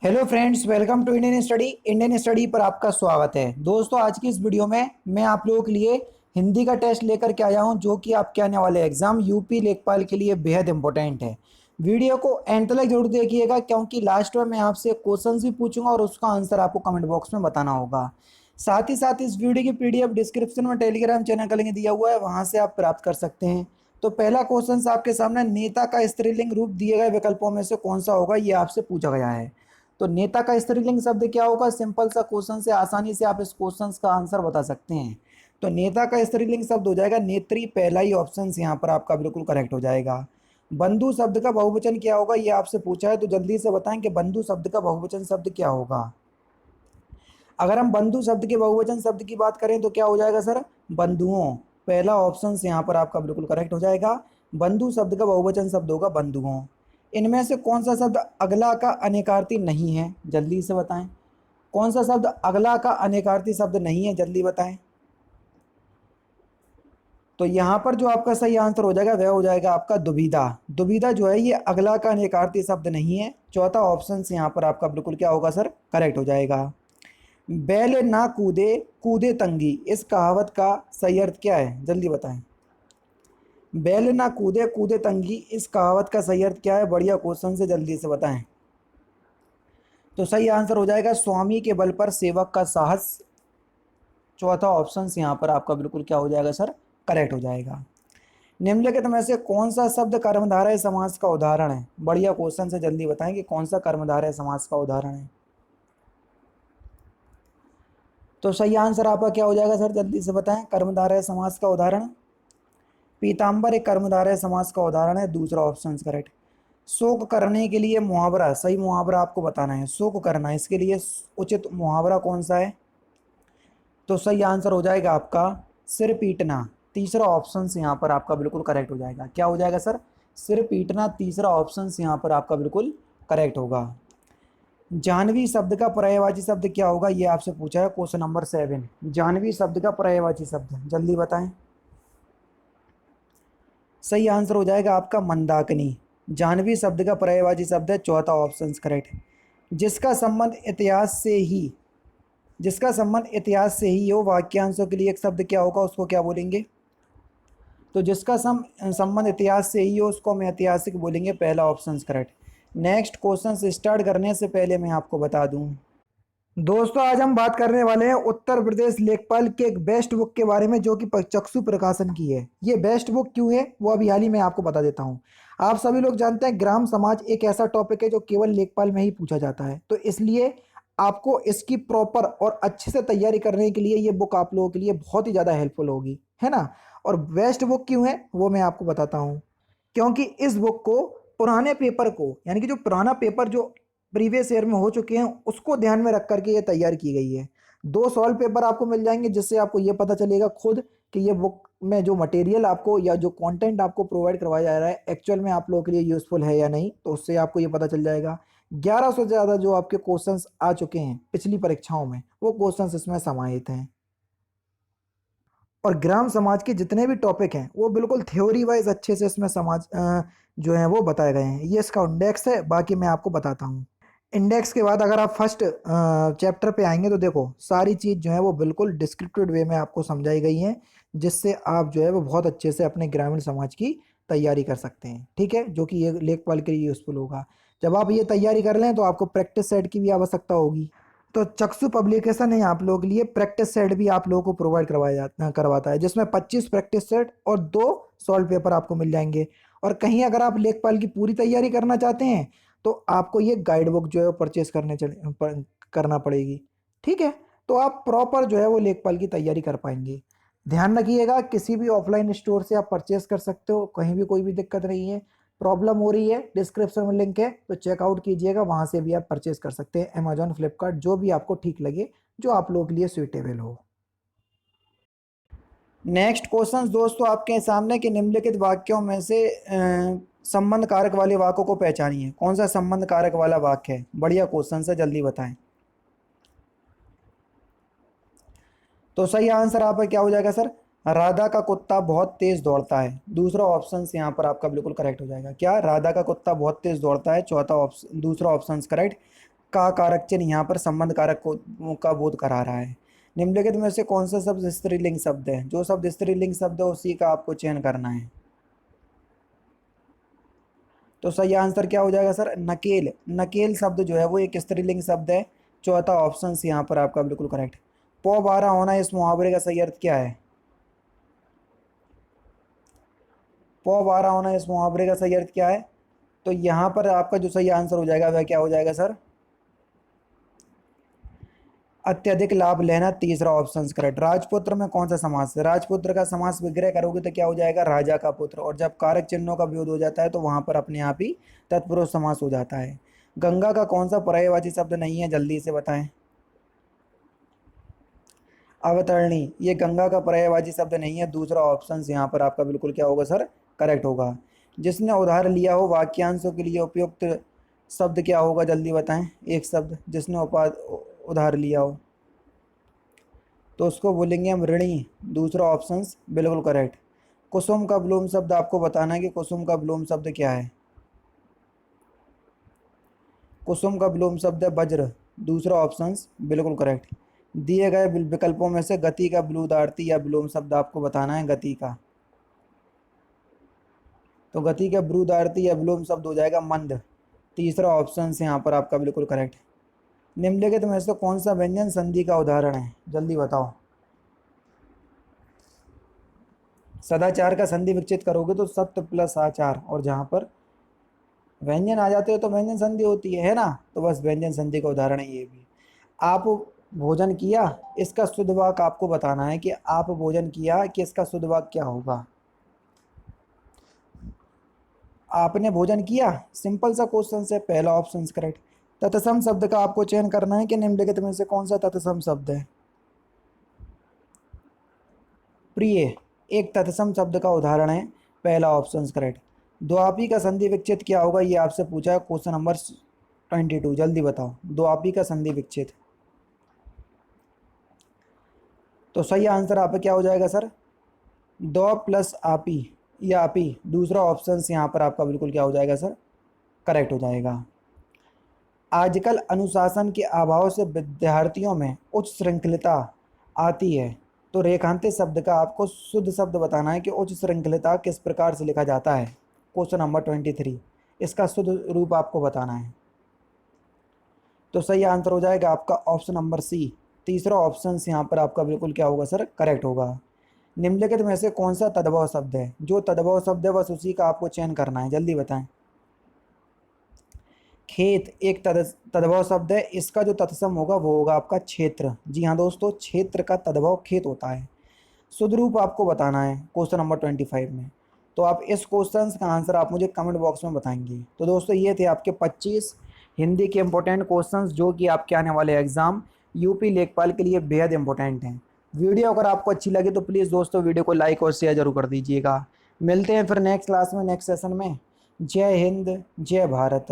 Hello friends, welcome to Indian study पर आपका स्वागत है। दोस्तों, आज की इस वीडियो में मैं आप लोगों के लिए हिंदी का टेस्ट लेकर के आया हूं, जो कि आपके आने वाले एग्जाम यूपी लेखपाल के लिए बेहद इंपॉर्टेंट है। वीडियो को एंड तक जरूर देखिएगा, क्योंकि लास्ट में मैं आपसे क्वेश्चन भी पूछूंगा और उसका आंसर आपको कमेंट बॉक्स में बताना होगा। साथ ही साथ इस वीडियो की पीडीएफ डिस्क्रिप्शन में टेलीग्राम चैनल का लिंक दिया हुआ है, वहाँ से आप प्राप्त कर सकते हैं। तो पहला क्वेश्चन आपके सामने, नेता का स्त्रीलिंग रूप दिए गए विकल्पों में से कौन सा होगा, ये आपसे पूछा गया है। तो नेता का स्त्रीलिंग शब्द क्या होगा? सिंपल सा क्वेश्चन से आसानी से आप इस क्वेश्चन का आंसर बता सकते हैं। तो नेता का स्त्रीलिंग शब्द हो जाएगा नेत्री। पहला ही ऑप्शन यहाँ पर आपका बिल्कुल करेक्ट हो जाएगा। बंधु शब्द का बहुवचन क्या होगा, ये आपसे पूछा है, तो जल्दी से बताएं कि बंधु शब्द का बहुवचन शब्द क्या होगा। अगर हम बंधु शब्द के बहुवचन शब्द की बात करें तो क्या हो जाएगा सर? बंधुओं। पहला ऑप्शन यहाँ पर आपका बिल्कुल करेक्ट हो जाएगा। बंधु शब्द का बहुवचन शब्द होगा बंधुओं। इनमें से कौन सा शब्द अगला का अनेकार्थी नहीं है, जल्दी से बताएं। कौन सा शब्द अगला का अनेकार्थी शब्द नहीं है, जल्दी बताएं। तो यहाँ पर जो आपका सही आंसर हो जाएगा वह हो जाएगा आपका दुविधा। दुविधा जो है ये अगला का अनेकार्थी शब्द नहीं है। चौथा ऑप्शन यहाँ पर आपका बिल्कुल क्या होगा सर? करेक्ट हो जाएगा। बैल ना कूदे कूदे तंगी, इस कहावत का सही अर्थ क्या है, जल्दी बताएं। बैल ना कूदे कूदे तंगी, इस कहावत का सही अर्थ क्या है? बढ़िया क्वेश्चन से जल्दी से बताएं। तो सही आंसर हो जाएगा स्वामी के बल पर सेवक का साहस। चौथा ऑप्शन यहाँ पर आपका बिल्कुल क्या हो जाएगा सर? करेक्ट हो जाएगा। निम्नलिखित में से कौन सा शब्द कर्मधारय समास का उदाहरण है? बढ़िया क्वेश्चन से जल्दी बताएं कि कौन सा कर्मधारय समास का उदाहरण है। तो सही आंसर आपका क्या हो जाएगा सर? जल्दी से बताएं। कर्मधारय समास का उदाहरण पीताम्बर एक कर्मधारय समास का उदाहरण है। दूसरा ऑप्शन करेक्ट। शोक करने के लिए मुहावरा, सही मुहावरा आपको बताना है। शोक करना, इसके लिए उचित मुहावरा कौन सा है? तो सही आंसर हो जाएगा आपका सिर पीटना। तीसरा ऑप्शन यहाँ पर आपका बिल्कुल करेक्ट हो जाएगा। क्या हो जाएगा सर? सिर पीटना। तीसरा ऑप्शन यहाँ पर आपका बिल्कुल करेक्ट होगा। जानवी शब्द का पर्यायवाची शब्द क्या होगा, ये आपसे पूछा है क्वेश्चन नंबर 7। जानवी शब्द का पर्यायवाची शब्द जल्दी बताएं। सही आंसर हो जाएगा आपका मंदाकिनी। जानवी शब्द का पर्यायवाची शब्द है। चौथा ऑप्शन करेक्ट। जिसका संबंध इतिहास से ही जिसका संबंध इतिहास से ही हो, वाक्यांशों के लिए एक शब्द क्या होगा, उसको क्या बोलेंगे? तो जिसका संबंध इतिहास से ही हो उसको हम ऐतिहासिक बोलेंगे। पहला option correct. Next question start करने से पहले मैं आपको बता दूं, दोस्तों आज हम बात करने वाले हैं उत्तर प्रदेश लेखपाल के एक बेस्ट बुक के बारे में, जो कि चक्षु प्रकाशन की है। ये बेस्ट बुक क्यों है वो अभी हाल ही में आपको बता देता हूँ। आप सभी लोग जानते हैं ग्राम समाज एक ऐसा टॉपिक है जो केवल लेखपाल में ही पूछा जाता है, तो इसलिए आपको इसकी प्रॉपर और अच्छे से तैयारी करने के लिए ये बुक आप लोगों के लिए बहुत ही ज़्यादा हेल्पफुल होगी, है ना। और बेस्ट बुक क्यों है वो मैं आपको बताता हूँ। क्योंकि इस बुक को पुराने पेपर को, यानी कि जो पुराना पेपर जो प्रीवियस ईयर में हो चुके हैं उसको ध्यान में रख करके ये तैयार की गई है। दो सॉल्व पेपर आपको मिल जाएंगे, जिससे आपको ये पता चलेगा खुद कि ये बुक में जो मटेरियल आपको या जो कंटेंट आपको प्रोवाइड करवाया जा रहा है एक्चुअल में आप लोगों के लिए यूजफुल है या नहीं, तो उससे आपको ये पता चल जाएगा। 1100 से ज़्यादा जो आपके क्वेश्चंस आ चुके हैं पिछली परीक्षाओं में, वो क्वेश्चंस इसमें समाहित हैं। और ग्राम समाज के जितने भी टॉपिक हैं वो बिल्कुल थ्योरी वाइज अच्छे से इसमें समाज जो है वो बताए गए हैं। ये इसका इंडेक्स है, बाकी मैं आपको बताता हूँ। इंडेक्स के बाद अगर आप फर्स्ट चैप्टर पे आएंगे तो देखो सारी चीज़ जो है वो बिल्कुल डिस्क्रिप्टिव वे में आपको समझाई गई है, जिससे आप जो है वो बहुत अच्छे से अपने ग्रामीण समाज की तैयारी कर सकते हैं। ठीक है, जो कि ये लेखपाल के लिए यूज़फुल होगा। जब आप ये तैयारी कर लें तो आपको प्रैक्टिस सेट की भी आवश्यकता होगी। तो चक्षु पब्लिकेशन है आप लोगों के लिए प्रैक्टिस सेट भी आप लोगों को प्रोवाइड करवाता है, जिसमें 25 प्रैक्टिस सेट और 2 सॉल्व पेपर आपको मिल जाएंगे। और कहीं अगर आप लेखपाल की पूरी तैयारी करना चाहते हैं तो आपको ये गाइड बुक जो है वो परचेज करना पड़ेगी। ठीक है, तो आप प्रॉपर जो है वो लेखपाल की तैयारी कर पाएंगे। ध्यान रखिएगा किसी भी ऑफलाइन स्टोर से आप परचेज कर सकते हो, कहीं भी कोई भी दिक्कत नहीं है। प्रॉब्लम हो रही है डिस्क्रिप्शन में लिंक है, तो चेकआउट कीजिएगा, वहाँ से भी आप परचेज कर सकते हैं। अमेजॉन, फ्लिपकार्ट, जो भी आपको ठीक लगे, जो आप लोगों के लिए सुइटेबल हो। नेक्स्ट क्वेश्चन दोस्तों आपके सामने के निम्नलिखित वाक्यों में से संबंध कारक वाले वाक्यों को पहचानिए। कौन सा संबंध कारक वाला वाक्य है? बढ़िया क्वेश्चन है, जल्दी बताएं। तो सही आंसर आपका क्या हो जाएगा सर? राधा का कुत्ता बहुत तेज दौड़ता है। दूसरा ऑप्शन यहाँ पर आपका बिल्कुल करेक्ट हो जाएगा। क्या? राधा का कुत्ता बहुत तेज दौड़ता है। चौथा ऑप्शन, दूसरा ऑप्शन करेक्ट। का कारक चिन्ह यहाँ पर संबंध कारक को का बोध करा रहा है। निम्नलिखित में से कौन सा शब्द स्त्रीलिंग शब्द है? जो शब्द स्त्रीलिंग शब्द है उसी का आपको चयन करना है। तो सही आंसर क्या हो जाएगा सर? नकेल। नकेल शब्द जो है वो एक स्त्रीलिंग शब्द है। चौथा ऑप्शन यहाँ पर आपका बिल्कुल करेक्ट। पौ बारह होना इस मुहावरे का सही अर्थ क्या है? पौ बारह होना इस मुहावरे का सही अर्थ क्या है? तो यहाँ पर आपका जो सही आंसर हो जाएगा वह क्या हो जाएगा सर? अत्यधिक लाभ लेना, तीसरा ऑप्शन करेक्ट। राजपुत्र में कौन सा समास है? राजपुत्र का समास विग्रह करोगे तो क्या हो जाएगा? राजा का पुत्र। और जब कारक चिन्हों का विरोध हो जाता है तो वहां पर अपने आप ही तत्पुरुष समास हो जाता है। गंगा का कौन सा पर्यायवाची शब्द नहीं है? जल्दी से बताएं। अवतरणी, ये गंगा का पर्यायवाची शब्द नहीं है। दूसरा ऑप्शन यहाँ पर आपका बिल्कुल क्या होगा सर? करेक्ट होगा। जिसने उधार लिया हो वाक्यांशों के लिए उपयुक्त शब्द क्या होगा? जल्दी बताएं। एक शब्द जिसने उधार लिया हो तो उसको बोलेंगे हम ऋणी। दूसरा ऑप्शन बिल्कुल करेक्ट। कुसुम का विलोम शब्द आपको बताना है कि कुसुम का विलोम शब्द क्या है। कुसुम का विलोम शब्द है वज्र। दूसरा ऑप्शन बिल्कुल करेक्ट। दिए गए विकल्पों में से गति का विलुदार्थी या विलोम शब्द आपको बताना है। गति का, तो गति का विरुद्धार्थी या विलोम शब्द हो जाएगा मंद। तीसरा ऑप्शन यहाँ पर आपका बिल्कुल करेक्ट। निम्नलिखित में से कौन सा व्यंजन संधि का उदाहरण है? जल्दी बताओ। सदाचार का संधि विकसित करोगे तो सत्य प्लस आचार, और जहां पर व्यंजन आ जाते हो तो व्यंजन संधि होती है ना? तो बस व्यंजन संधि का उदाहरण है ये भी। आप भोजन किया, इसका शुद्ध वाक्य आपको बताना है कि आप भोजन किया, कि इसका शुद्ध वाक्य क्या होगा? आपने भोजन किया, सिंपल सा क्वेश्चन है। पहला ऑप्शन करेक्ट। तत्सम शब्द का आपको चयन करना है कि निम्नलिखित में से कौन सा तत्सम शब्द है? प्रिय एक तत्सम शब्द का उदाहरण है। पहला ऑप्शन करेक्ट। द्वापी का संधि विच्छेद क्या होगा? ये आपसे पूछा है क्वेश्चन नंबर 22। जल्दी बताओ द्वापी का संधि विच्छेद। तो सही आंसर आप क्या हो जाएगा सर? दो प्लस आपी या आपी। दूसरा ऑप्शन यहाँ पर आपका बिल्कुल क्या हो जाएगा सर? करेक्ट हो जाएगा। आजकल अनुशासन के अभाव से विद्यार्थियों में उच्च श्रृंखलता आती है। तो रेखांकित शब्द का आपको शुद्ध शब्द बताना है कि उच्च श्रृंखलता किस प्रकार से लिखा जाता है। क्वेश्चन नंबर 23, इसका शुद्ध रूप आपको बताना है। तो सही आंसर हो जाएगा आपका ऑप्शन नंबर सी। तीसरा ऑप्शन यहाँ पर आपका बिल्कुल क्या होगा सर? करेक्ट होगा। निम्नलिखित में से कौन सा तद्भव शब्द है? जो तद्भव शब्द है बस उसी का आपको चयन करना है। जल्दी बताएं। खेत एक तद्भव शब्द है। इसका जो तत्सम होगा वो होगा आपका क्षेत्र। जी हाँ दोस्तों, क्षेत्र का तद्भव खेत होता है। शुद्ध रूप आपको बताना है क्वेश्चन नंबर 25 में। तो आप इस क्वेश्चन का आंसर आप मुझे कमेंट बॉक्स में बताएंगे। तो दोस्तों ये थे आपके 25 हिंदी के इंपॉर्टेंट क्वेश्चंस जो कि आपके आने वाले एग्जाम यूपी लेखपाल के लिए बेहद इंपॉर्टेंट हैं। वीडियो अगर आपको अच्छी लगे तो प्लीज़ दोस्तों वीडियो को लाइक और शेयर जरूर कर दीजिएगा। मिलते हैं फिर नेक्स्ट क्लास में, नेक्स्ट सेशन में। जय हिंद, जय भारत।